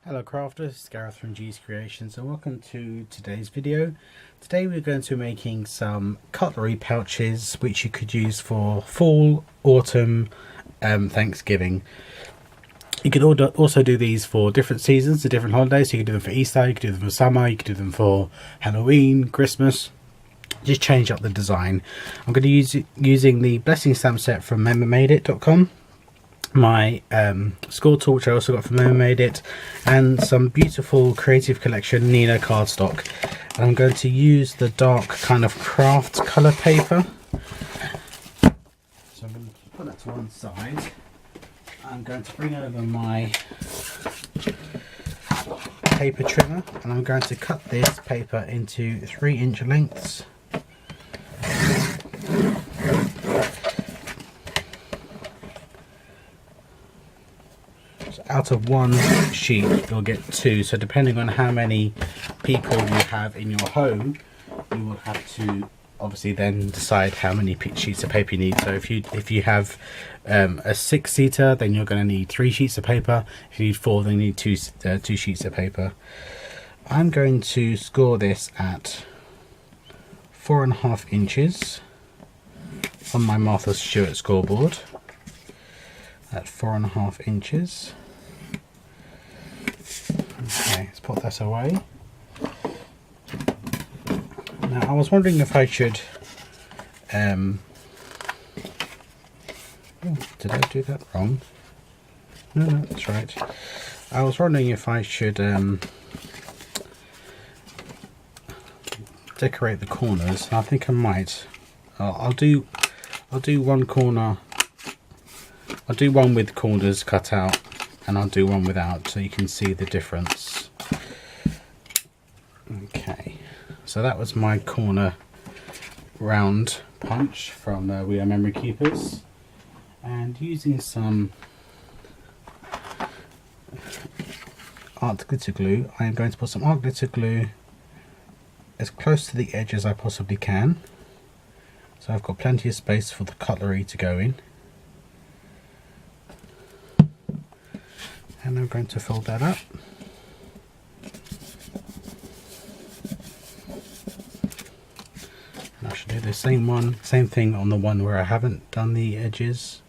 Hello crafters, it's Gareth from G's Creations and welcome to today's video. Today we're going to be making some cutlery pouches which you could use for fall, autumn, Thanksgiving. You could also do these for different seasons, the different holidays. So you could do them for Easter, you could do them for summer, you could do them for Halloween, Christmas. Just change up the design. I'm going to use using the blessing stamp set from Maymay.com. My score tool, which I also got from Maymay, and some beautiful Creative Collection Nina cardstock. And I'm going to use the dark kind of craft colour paper. So I'm going to put that to one side. I'm going to bring over my paper trimmer and I'm going to cut this paper into 3-inch lengths. Out of one sheet you'll get two, so depending on how many people you have in your home, you will have to obviously then decide how many sheets of paper you need. So if you have a 6-seater, then you're going to need 3 sheets of paper. If you need 4, then you need two sheets of paper. I'm going to score this at 4.5 inches on my Martha Stewart scoreboard. At 4.5 inches. Okay, let's put that away. Now I was wondering if I should oh, did I do that wrong? No, that's right. I was wondering if I should decorate the corners. I think I might. I'll do one corner. I'll do one with corners cut out and I'll do one without so you can see the difference. Okay, so that was my corner round punch from We Are Memory Keepers, and using some art glitter glue, I am going to put some art glitter glue as close to the edge as I possibly can, so I've got plenty of space for the cutlery to go in. And I'm going to fold that up. And I should do the same thing on the one where I haven't done the edges,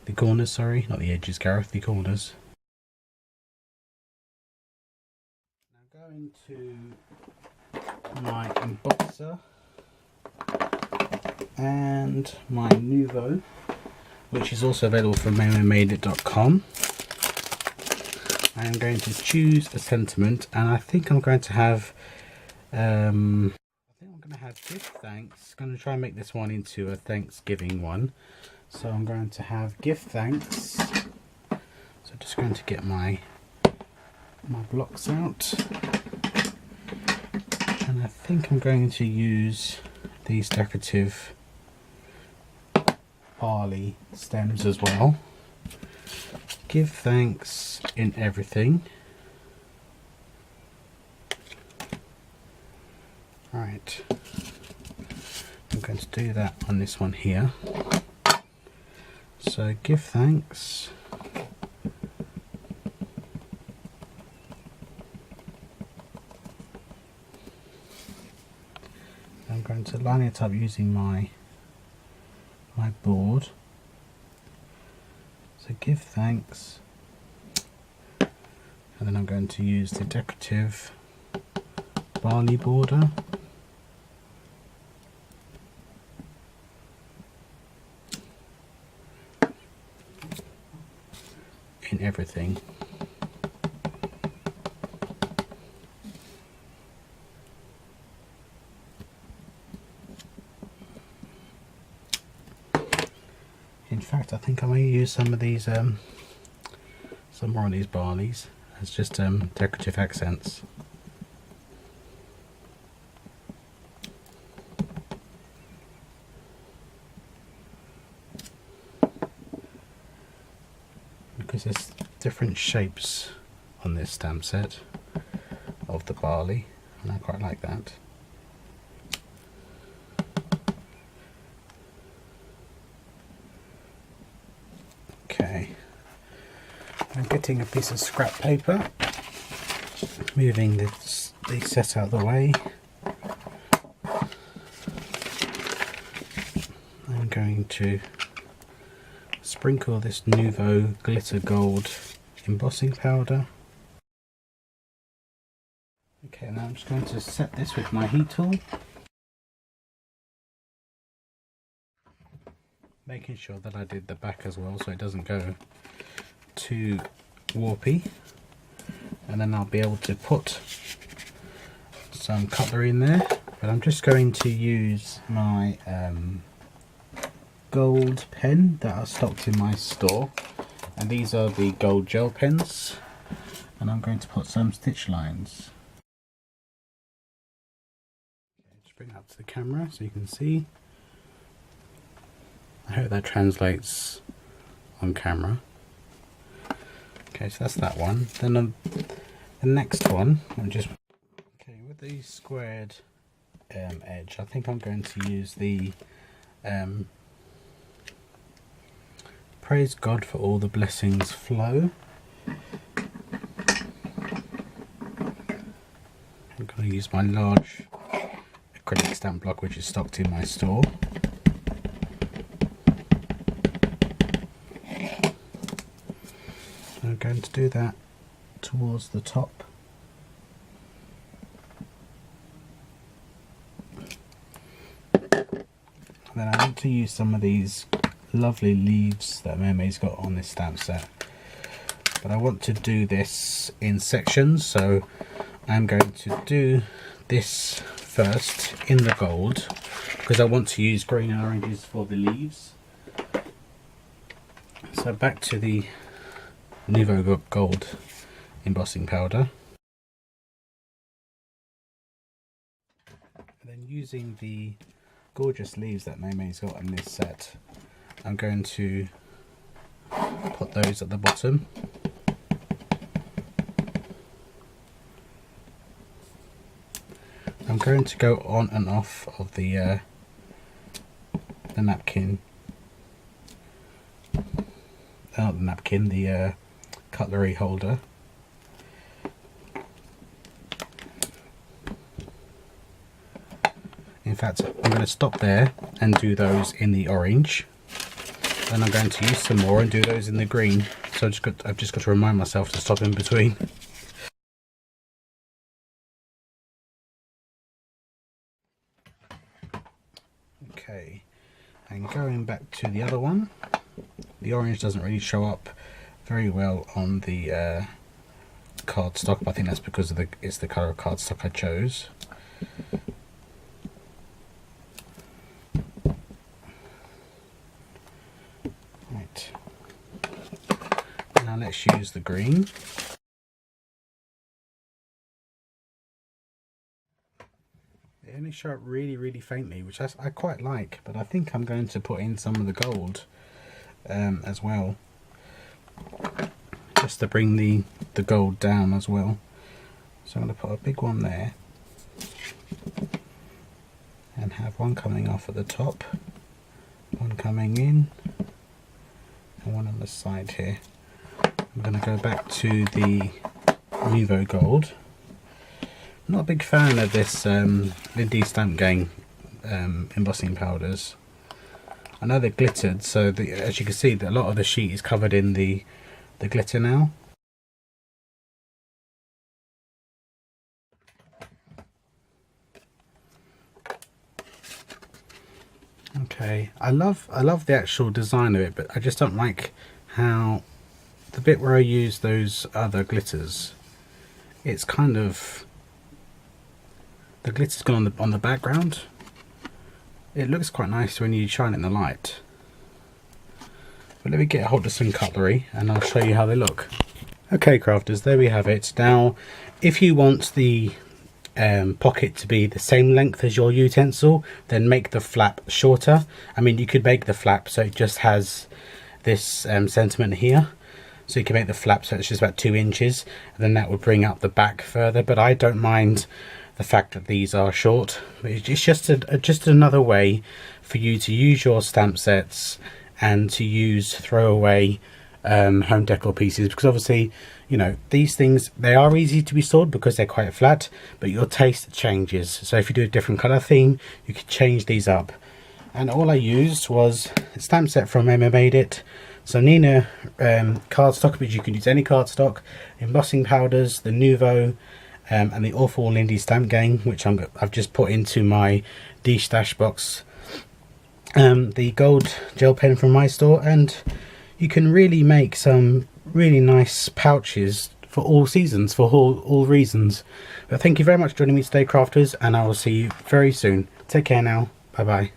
the corners, sorry, not the edges, Gareth, the corners. Now going to my embosser and my Nuvo, which is also available from Maymay.com. I'm going to choose a sentiment, and I think I'm going to have give thanks. I'm going to try and make this one into a Thanksgiving one. So I'm going to have give thanks. So just going to get my blocks out, and I think I'm going to use these decorative barley stems as well. Give thanks in everything. Right, I'm going to do that on this one here. So give thanks. I'm going to line it up using my board. So give thanks, and then I'm going to use the decorative barley border. In everything. In fact, I think I may use some of these, some more of these barleys as just decorative accents. Because there's different shapes on this stamp set of the barley, and I quite like that. Okay, I'm getting a piece of scrap paper moving this set out of the way, I'm going to sprinkle this Nouveau glitter gold embossing powder. Okay, now I'm just going to set this with my heat tool, making sure that I did the back as well so it doesn't go too warpy, and then I'll be able to put some cutlery in there. But I'm just going to use my gold pen that are stocked in my store, and these are the gold gel pens, and I'm going to put some stitch lines. Okay, just bring it up to the camera so you can see. I hope that translates on camera. Okay, so that's that one. Then the next one, I'm just with the squared edge. I think I'm going to use the Praise God for all the blessings flow. I'm going to use my large acrylic stamp block, which is stocked in my store. I'm going to do that towards the top. And then I want to use some of these lovely leaves that Maymay's got on this stamp set, but I want to do this in sections, so I'm going to do this first in the gold because I want to use green and oranges for the leaves. So back to the Nouveau gold embossing powder, and then using the gorgeous leaves that Maymay's got in this set, I'm going to put those at the bottom. I'm going to go on and off of the napkin, not the napkin, the cutlery holder. In fact, I'm going to stop there and do those in the orange. Then I'm going to use some more and do those in the green. So I've just got to remind myself to stop in between. Okay, and going back to the other one, the orange doesn't really show up very well on the cardstock, but I think that's because of it's the colour of cardstock I chose. Right, now let's use the green. They only show up really faintly, which I quite like, but I think I'm going to put in some of the gold as well, just to bring the gold down as well. So I'm going to put a big one there and have one coming off at the top, one coming in, and one on the side here. I'm going to go back to the Nouveau gold. Not a big fan of this Lindy Stamp Gang embossing powders. I know they're glittered, so as you can see, a lot of the sheet is covered in the glitter now. Okay, I love the actual design of it, but I just don't like how the bit where I use those other glitters, it's kind of, the glitter's gone on the background. It looks quite nice when you shine it in the light. But let me get a hold of some cutlery and I'll show you how they look. Okay crafters, there we have it. Now if you want the pocket to be the same length as your utensil, then make the flap shorter. I mean, you could make the flap so it just has this sentiment here. So you can make the flap so it's just about 2 inches, and then that would bring up the back further. But I don't mind the fact that these are short. It's just another way for you to use your stamp sets and to use throwaway home decor pieces, because obviously, you know, these things, they are easy to be stored because they're quite flat, but your taste changes. So if you do a different color theme, you could change these up. And all I used was a stamp set from Maymay, so Nina cardstock, but you can use any cardstock, embossing powders, the Nouveau, and the Awful Lindy stamp game, which I've just put into my de-stash box. The gold gel pen from my store, and you can really make some really nice pouches for all seasons, for all reasons. But thank you very much for joining me today, crafters, and I will see you very soon. Take care now. Bye bye.